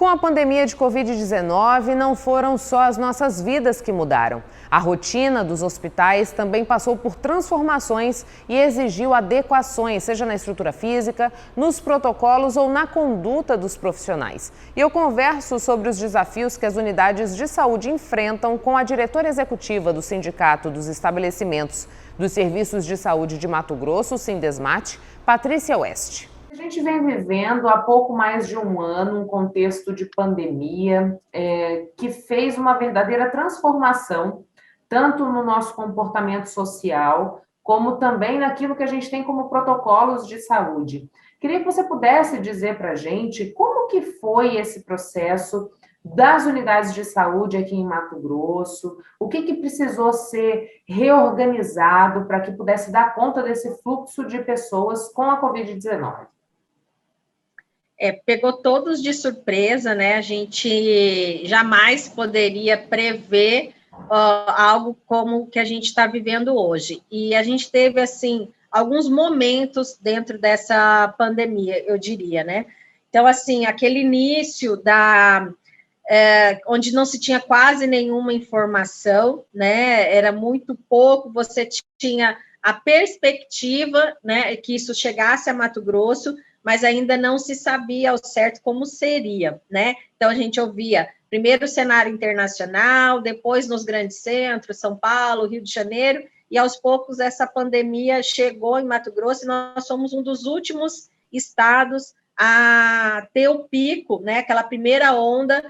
Com a pandemia de Covid-19, não foram só as nossas vidas que mudaram. A rotina dos hospitais também passou por transformações e exigiu adequações, seja na estrutura física, nos protocolos ou na conduta dos profissionais. E eu converso sobre os desafios que as unidades de saúde enfrentam com a diretora executiva do Sindicato dos Estabelecimentos dos Serviços de Saúde de Mato Grosso, Sindesmat, Patrícia Oeste. A gente vem vivendo há pouco mais de um ano um contexto de pandemia que fez uma verdadeira transformação, tanto no nosso comportamento social, como também naquilo que a gente tem como protocolos de saúde. Queria que você pudesse dizer para a gente como que foi esse processo das unidades de saúde aqui em Mato Grosso, o que precisou ser reorganizado para que pudesse dar conta desse fluxo de pessoas com a Covid-19. Pegou todos de surpresa, né? A gente jamais poderia prever algo como o que a gente está vivendo hoje. E a gente teve, assim, alguns momentos dentro dessa pandemia, eu diria, né? Então, assim, aquele início onde não se tinha quase nenhuma informação, né? Era muito pouco, você tinha a perspectiva, né, que isso chegasse a Mato Grosso, mas ainda não se sabia ao certo como seria, né? Então, a gente ouvia primeiro o cenário internacional, depois nos grandes centros, São Paulo, Rio de Janeiro, e aos poucos essa pandemia chegou em Mato Grosso e nós somos um dos últimos estados a ter o pico, né? Aquela primeira onda,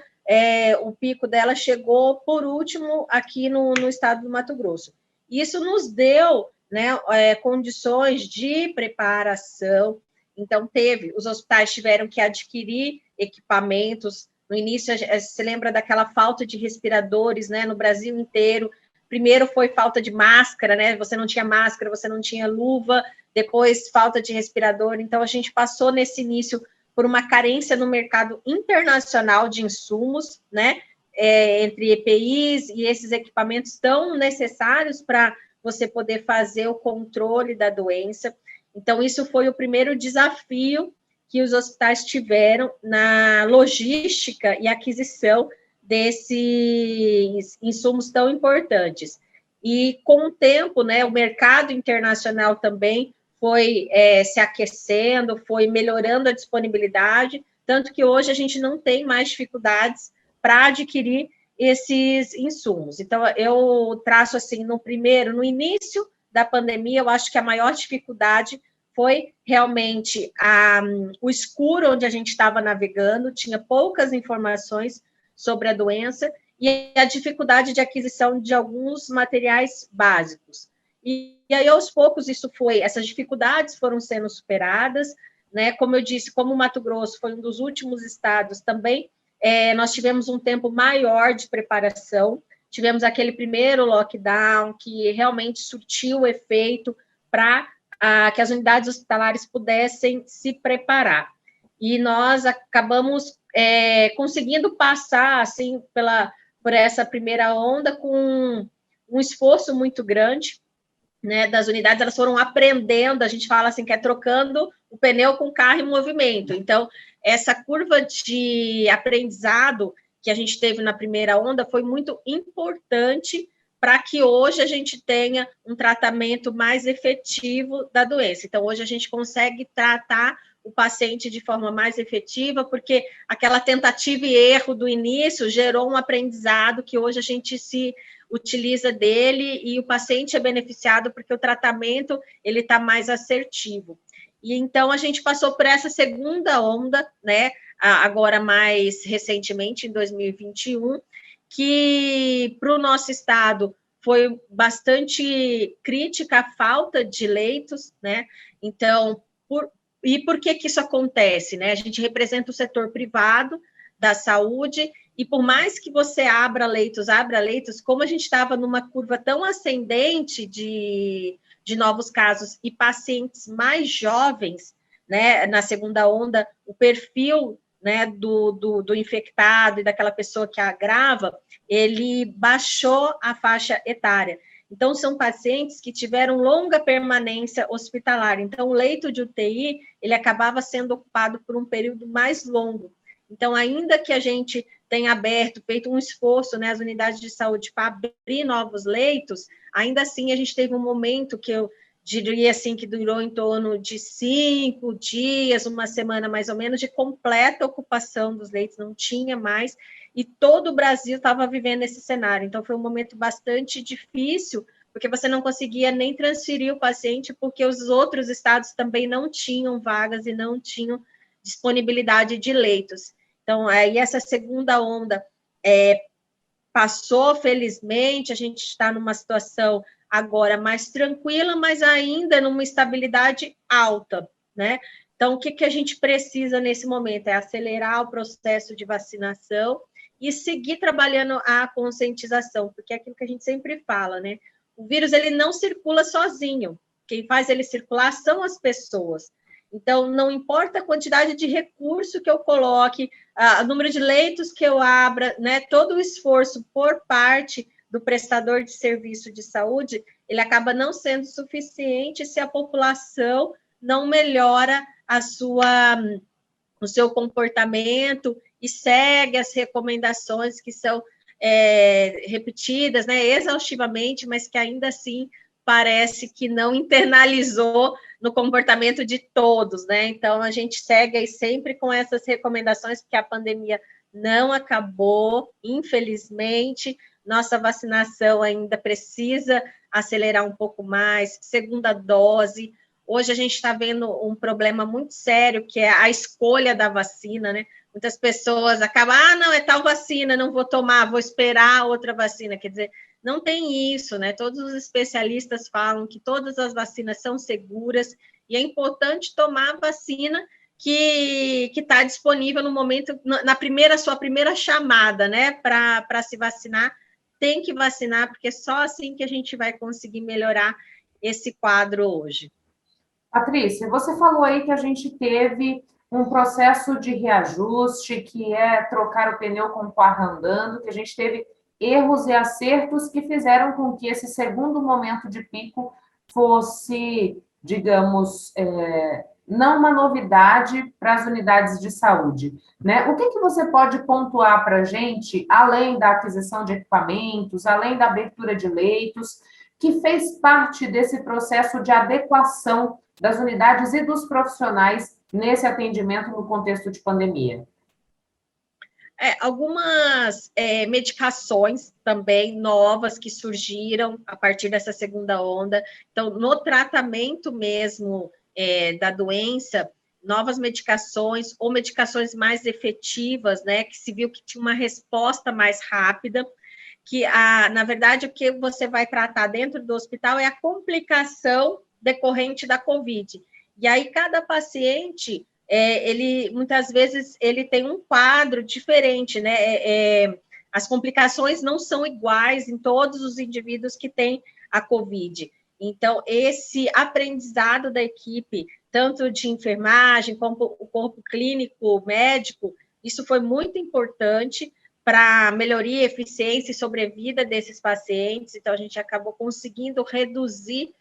o pico dela chegou por último aqui no estado do Mato Grosso. Isso nos deu, né, condições de preparação. Então, os hospitais tiveram que adquirir equipamentos. No início, se lembra daquela falta de respiradores, né, no Brasil inteiro. Primeiro foi falta de máscara, né, você não tinha máscara, você não tinha luva, depois falta de respirador. Então, a gente passou nesse início por uma carência no mercado internacional de insumos, né, entre EPIs e esses equipamentos tão necessários para você poder fazer o controle da doença. Então, isso foi o primeiro desafio que os hospitais tiveram na logística e aquisição desses insumos tão importantes. E, com o tempo, né, o mercado internacional também foi se aquecendo, foi melhorando a disponibilidade, tanto que hoje a gente não tem mais dificuldades para adquirir esses insumos. Então, eu traço assim, no início da pandemia, eu acho que a maior dificuldade foi realmente o escuro onde a gente estava navegando, tinha poucas informações sobre a doença e a dificuldade de aquisição de alguns materiais básicos. E aí, aos poucos, essas dificuldades foram sendo superadas, né? Como eu disse, como o Mato Grosso foi um dos últimos estados também, nós tivemos um tempo maior de preparação, tivemos aquele primeiro lockdown que realmente surtiu o efeito para que as unidades hospitalares pudessem se preparar. E nós acabamos conseguindo passar assim, por essa primeira onda com um esforço muito grande, né, das unidades. Elas foram aprendendo, a gente fala assim, que é trocando o pneu com o carro em movimento. Então, essa curva de aprendizado que a gente teve na primeira onda foi muito importante para que hoje a gente tenha um tratamento mais efetivo da doença. Então, hoje a gente consegue tratar o paciente de forma mais efetiva, porque aquela tentativa e erro do início gerou um aprendizado que hoje a gente se utiliza dele e o paciente é beneficiado porque o tratamento ele está mais assertivo. E então a gente passou por essa segunda onda, né, agora mais recentemente, em 2021, que para o nosso estado foi bastante crítica a falta de leitos, né? Então, e por que isso acontece, né? A gente representa o setor privado da saúde e por mais que você abra leitos, como a gente estava numa curva tão ascendente de novos casos e pacientes mais jovens, né, na segunda onda, o perfil, né, do infectado e daquela pessoa que agrava, ele baixou a faixa etária. Então, são pacientes que tiveram longa permanência hospitalar. Então, o leito de UTI, ele acabava sendo ocupado por um período mais longo. Então, ainda que a gente tenha feito um esforço, né, as unidades de saúde para abrir novos leitos, ainda assim a gente teve um momento que eu diria assim que durou em torno de 5 dias, uma semana mais ou menos, de completa ocupação dos leitos, não tinha mais, e todo o Brasil estava vivendo esse cenário. Então, foi um momento bastante difícil, porque você não conseguia nem transferir o paciente, porque os outros estados também não tinham vagas e não tinham disponibilidade de leitos. Então, aí essa segunda onda passou, felizmente, a gente está numa situação agora mais tranquila, mas ainda numa estabilidade alta, né? Então, o que a gente precisa nesse momento? É acelerar o processo de vacinação e seguir trabalhando a conscientização, porque é aquilo que a gente sempre fala, né? O vírus, ele não circula sozinho. Quem faz ele circular são as pessoas. Então, não importa a quantidade de recurso que eu coloque, o número de leitos que eu abra, né, todo o esforço por parte do prestador de serviço de saúde, ele acaba não sendo suficiente se a população não melhora o seu comportamento e segue as recomendações que são repetidas, né, exaustivamente, mas que ainda assim parece que não internalizou no comportamento de todos, né? Então, a gente segue aí sempre com essas recomendações, porque a pandemia não acabou, infelizmente, nossa vacinação ainda precisa acelerar um pouco mais, segunda dose. Hoje a gente está vendo um problema muito sério, que é a escolha da vacina, né? Muitas pessoas acabam, não, é tal vacina, não vou tomar, vou esperar outra vacina. Quer dizer, não tem isso, né? Todos os especialistas falam que todas as vacinas são seguras e é importante tomar a vacina que está disponível no momento, sua primeira chamada, né? Para se vacinar, tem que vacinar, porque é só assim que a gente vai conseguir melhorar esse quadro hoje. Patrícia, você falou aí que a gente teve um processo de reajuste, que é trocar o pneu com o carro andando, que a gente teve erros e acertos que fizeram com que esse segundo momento de pico fosse, digamos, não uma novidade para as unidades de saúde, né? O que você pode pontuar para a gente, além da aquisição de equipamentos, além da abertura de leitos, que fez parte desse processo de adequação das unidades e dos profissionais nesse atendimento no contexto de pandemia? Algumas medicações também novas que surgiram a partir dessa segunda onda. Então, no tratamento mesmo da doença, novas medicações ou medicações mais efetivas, né, que se viu que tinha uma resposta mais rápida, que, na verdade, o que você vai tratar dentro do hospital é a complicação decorrente da COVID. E aí, cada paciente... ele muitas vezes ele tem um quadro diferente, né? As complicações não são iguais em todos os indivíduos que têm a COVID. Então, esse aprendizado da equipe, tanto de enfermagem como o corpo clínico, médico, isso foi muito importante para melhoria, eficiência e sobrevida desses pacientes. Então, a gente acabou conseguindo reduzir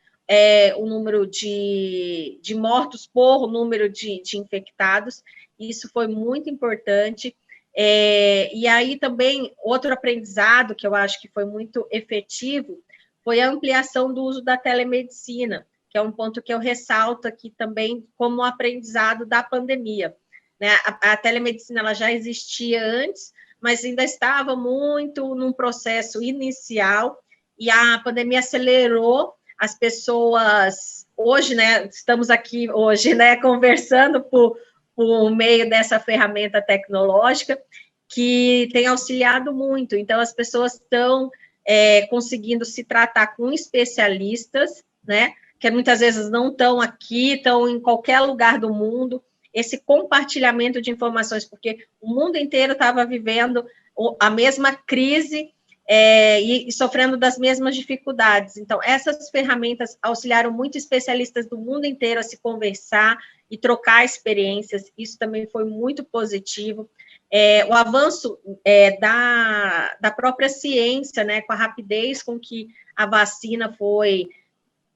o número de mortos por número de infectados, isso foi muito importante. E aí também, outro aprendizado que eu acho que foi muito efetivo, foi a ampliação do uso da telemedicina, que é um ponto que eu ressalto aqui também como aprendizado da pandemia, né? A telemedicina ela já existia antes, mas ainda estava muito num processo inicial, e a pandemia acelerou as pessoas, hoje, né, estamos aqui hoje, né, conversando por meio dessa ferramenta tecnológica, que tem auxiliado muito. Então, as pessoas estão conseguindo se tratar com especialistas, né, que muitas vezes não estão aqui, estão em qualquer lugar do mundo, esse compartilhamento de informações, porque o mundo inteiro estava vivendo a mesma crise, e sofrendo das mesmas dificuldades. Então, essas ferramentas auxiliaram muito especialistas do mundo inteiro a se conversar e trocar experiências, isso também foi muito positivo. O avanço da própria ciência, né, com a rapidez com que a vacina foi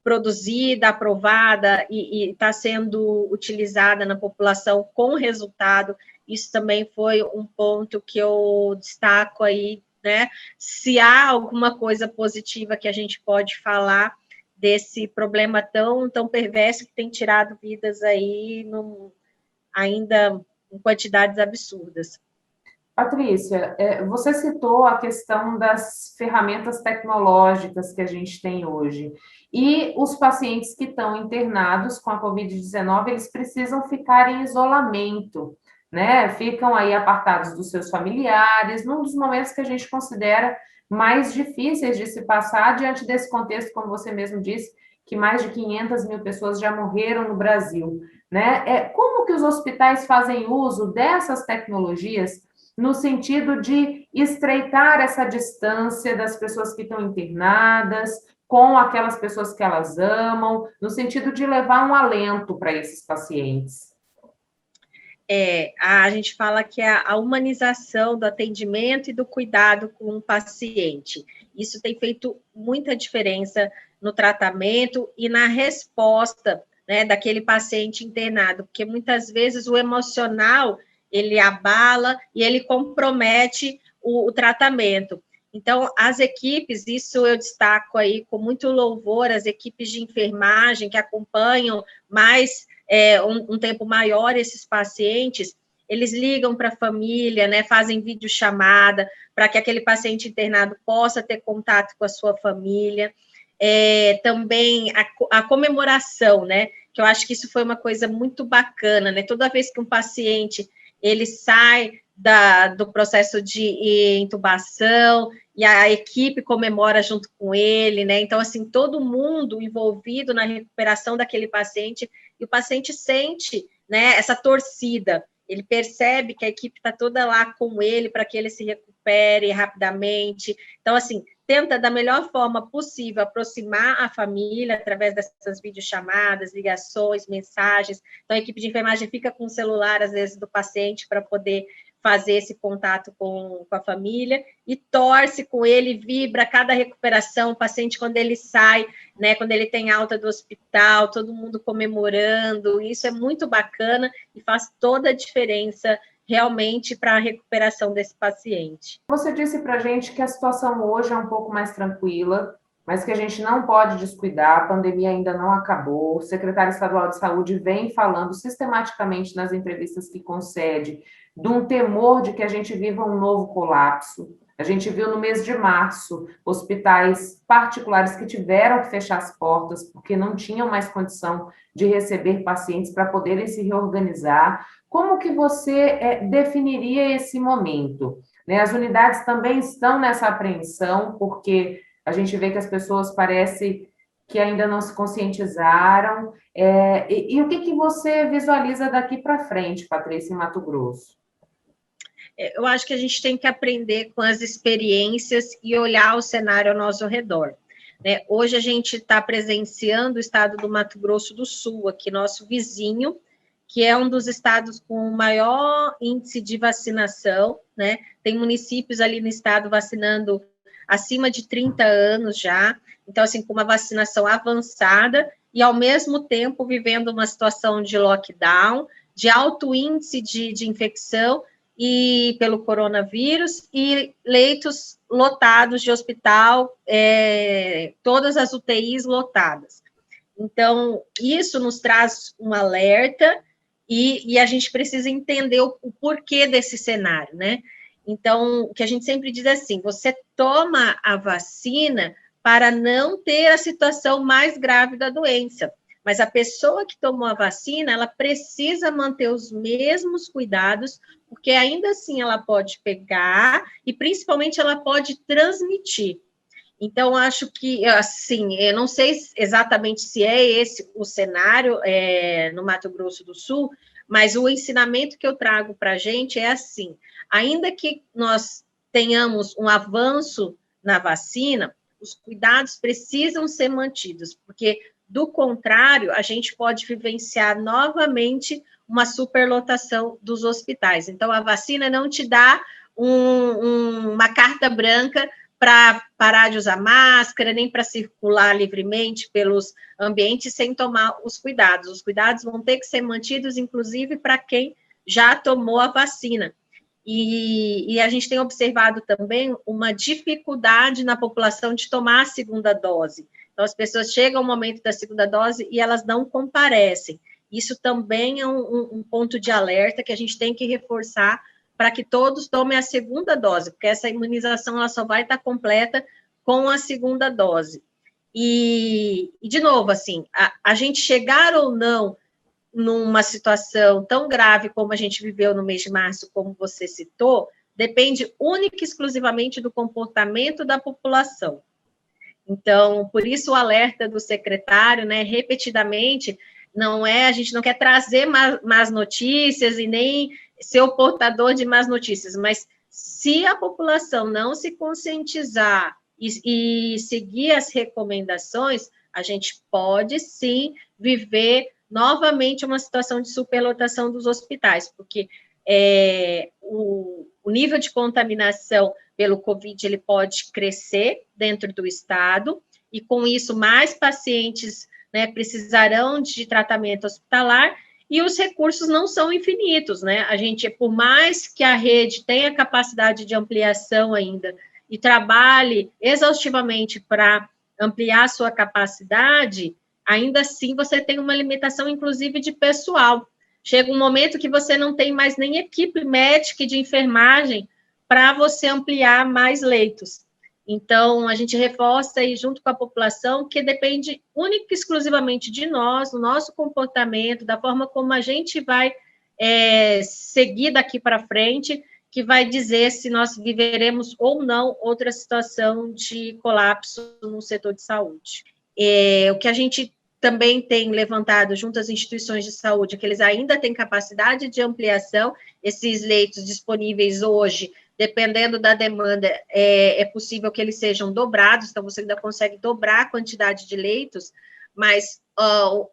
produzida, aprovada e está sendo utilizada na população com resultado, isso também foi um ponto que eu destaco aí, né? Se há alguma coisa positiva que a gente pode falar desse problema tão perverso que tem tirado vidas aí ainda em quantidades absurdas. Patrícia, você citou a questão das ferramentas tecnológicas que a gente tem hoje. E os pacientes que estão internados com a Covid-19, eles precisam ficar em isolamento, né? Ficam aí apartados dos seus familiares, num dos momentos que a gente considera mais difíceis de se passar diante desse contexto, como você mesmo disse, que mais de 500 mil pessoas já morreram no Brasil, né? Como que os hospitais fazem uso dessas tecnologias no sentido de estreitar essa distância das pessoas que estão internadas com aquelas pessoas que elas amam, no sentido de levar um alento para esses pacientes? A gente fala que é a humanização do atendimento e do cuidado com o paciente. Isso tem feito muita diferença no tratamento e na resposta, né, daquele paciente internado, porque muitas vezes o emocional ele abala e ele compromete o tratamento. Então, as equipes, isso eu destaco aí com muito louvor, as equipes de enfermagem que acompanham mais um tempo maior esses pacientes, eles ligam para a família, né, fazem videochamada para que aquele paciente internado possa ter contato com a sua família. Também a comemoração, né, que eu acho que isso foi uma coisa muito bacana, né, toda vez que um paciente ele sai do processo de intubação e a equipe comemora junto com ele, né? Então, assim, todo mundo envolvido na recuperação daquele paciente, e o paciente sente, né, essa torcida, ele percebe que a equipe está toda lá com ele para que ele se recupere rapidamente. Então, assim, tenta da melhor forma possível aproximar a família através dessas videochamadas, ligações, mensagens. Então, a equipe de enfermagem fica com o celular, às vezes, do paciente para poder fazer esse contato com a família e torce com ele, vibra cada recuperação, o paciente quando ele sai, né, quando ele tem alta do hospital, todo mundo comemorando, isso é muito bacana e faz toda a diferença realmente para a recuperação desse paciente. Você disse para a gente que a situação hoje é um pouco mais tranquila, mas que a gente não pode descuidar, a pandemia ainda não acabou, o secretário estadual de saúde vem falando sistematicamente nas entrevistas que concede de um temor de que a gente viva um novo colapso. A gente viu no mês de março hospitais particulares que tiveram que fechar as portas porque não tinham mais condição de receber pacientes para poderem se reorganizar. Como que você definiria esse momento? Né, as unidades também estão nessa apreensão, porque a gente vê que as pessoas parece que ainda não se conscientizaram. E o que você visualiza daqui para frente, Patrícia, em Mato Grosso? Eu acho que a gente tem que aprender com as experiências e olhar o cenário ao nosso redor. Né? Hoje a gente está presenciando o estado do Mato Grosso do Sul, aqui nosso vizinho, que é um dos estados com o maior índice de vacinação, né? Tem municípios ali no estado vacinando acima de 30 anos já, então, assim, com uma vacinação avançada e, ao mesmo tempo, vivendo uma situação de lockdown, de alto índice de infecção e pelo coronavírus, e leitos lotados de hospital, todas as UTIs lotadas. Então, isso nos traz um alerta e a gente precisa entender o porquê desse cenário, né? Então, o que a gente sempre diz é assim, você toma a vacina para não ter a situação mais grave da doença, mas a pessoa que tomou a vacina, ela precisa manter os mesmos cuidados, porque ainda assim ela pode pegar e principalmente ela pode transmitir. Então, acho que, assim, eu não sei exatamente se é esse o cenário no Mato Grosso do Sul, mas o ensinamento que eu trago para a gente é assim, ainda que nós tenhamos um avanço na vacina, os cuidados precisam ser mantidos, porque, do contrário, a gente pode vivenciar novamente uma superlotação dos hospitais. Então, a vacina não te dá uma carta branca para parar de usar máscara, nem para circular livremente pelos ambientes sem tomar os cuidados. Os cuidados vão ter que ser mantidos, inclusive, para quem já tomou a vacina. E a gente tem observado também uma dificuldade na população de tomar a segunda dose. Então, as pessoas chegam ao momento da segunda dose e elas não comparecem. Isso também é um ponto de alerta que a gente tem que reforçar para que todos tomem a segunda dose, porque essa imunização ela só vai estar completa com a segunda dose. E de novo, assim, a gente chegar ou não numa situação tão grave como a gente viveu no mês de março, como você citou, depende única e exclusivamente do comportamento da população. Então, por isso o alerta do secretário, né, repetidamente, a gente não quer trazer más notícias e nem ser o portador de más notícias, mas se a população não se conscientizar e seguir as recomendações, a gente pode sim viver novamente uma situação de superlotação dos hospitais, porque o nível de contaminação pelo Covid ele pode crescer dentro do estado, e com isso mais pacientes, né, precisarão de tratamento hospitalar, e os recursos não são infinitos, né? A gente, por mais que a rede tenha capacidade de ampliação ainda e trabalhe exaustivamente para ampliar a sua capacidade, ainda assim você tem uma limitação, inclusive, de pessoal. Chega um momento que você não tem mais nem equipe médica e de enfermagem para você ampliar mais leitos. Então, a gente reforça aí junto com a população que depende única e exclusivamente de nós, do nosso comportamento, da forma como a gente vai seguir daqui para frente, que vai dizer se nós viveremos ou não outra situação de colapso no setor de saúde. O que a gente também tem levantado junto às instituições de saúde, que eles ainda têm capacidade de ampliação, esses leitos disponíveis hoje, dependendo da demanda, é possível que eles sejam dobrados, então você ainda consegue dobrar a quantidade de leitos, mas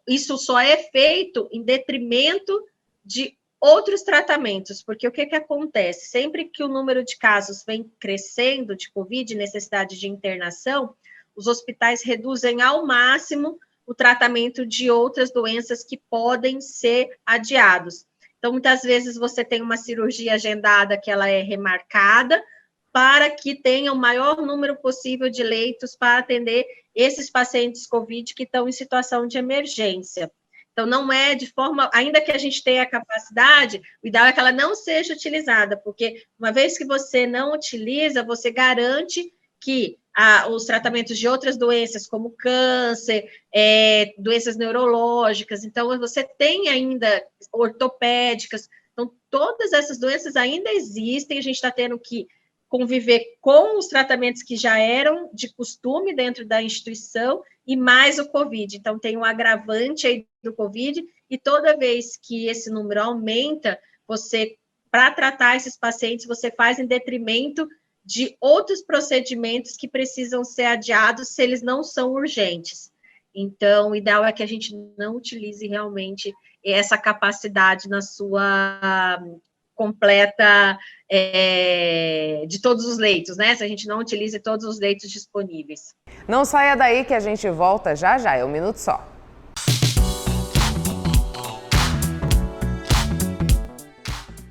isso só é feito em detrimento de outros tratamentos, porque o que acontece? Sempre que o número de casos vem crescendo de Covid, necessidade de internação, os hospitais reduzem ao máximo o tratamento de outras doenças que podem ser adiados. Então, muitas vezes você tem uma cirurgia agendada que ela é remarcada para que tenha o maior número possível de leitos para atender esses pacientes COVID que estão em situação de emergência. Então, não é de forma, ainda que a gente tenha a capacidade, o ideal é que ela não seja utilizada, porque uma vez que você não utiliza, você garante que os tratamentos de outras doenças, como câncer, doenças neurológicas, então você tem ainda ortopédicas, então todas essas doenças ainda existem, a gente está tendo que conviver com os tratamentos que já eram de costume dentro da instituição e mais o Covid, então tem um agravante aí do Covid, e toda vez que esse número aumenta, para tratar esses pacientes, você faz em detrimento de outros procedimentos que precisam ser adiados se eles não são urgentes. Então, o ideal é que a gente não utilize realmente essa capacidade na sua completa de todos os leitos, né? Se a gente não utilize todos os leitos disponíveis. Não saia daí que a gente volta já já, é um minuto só.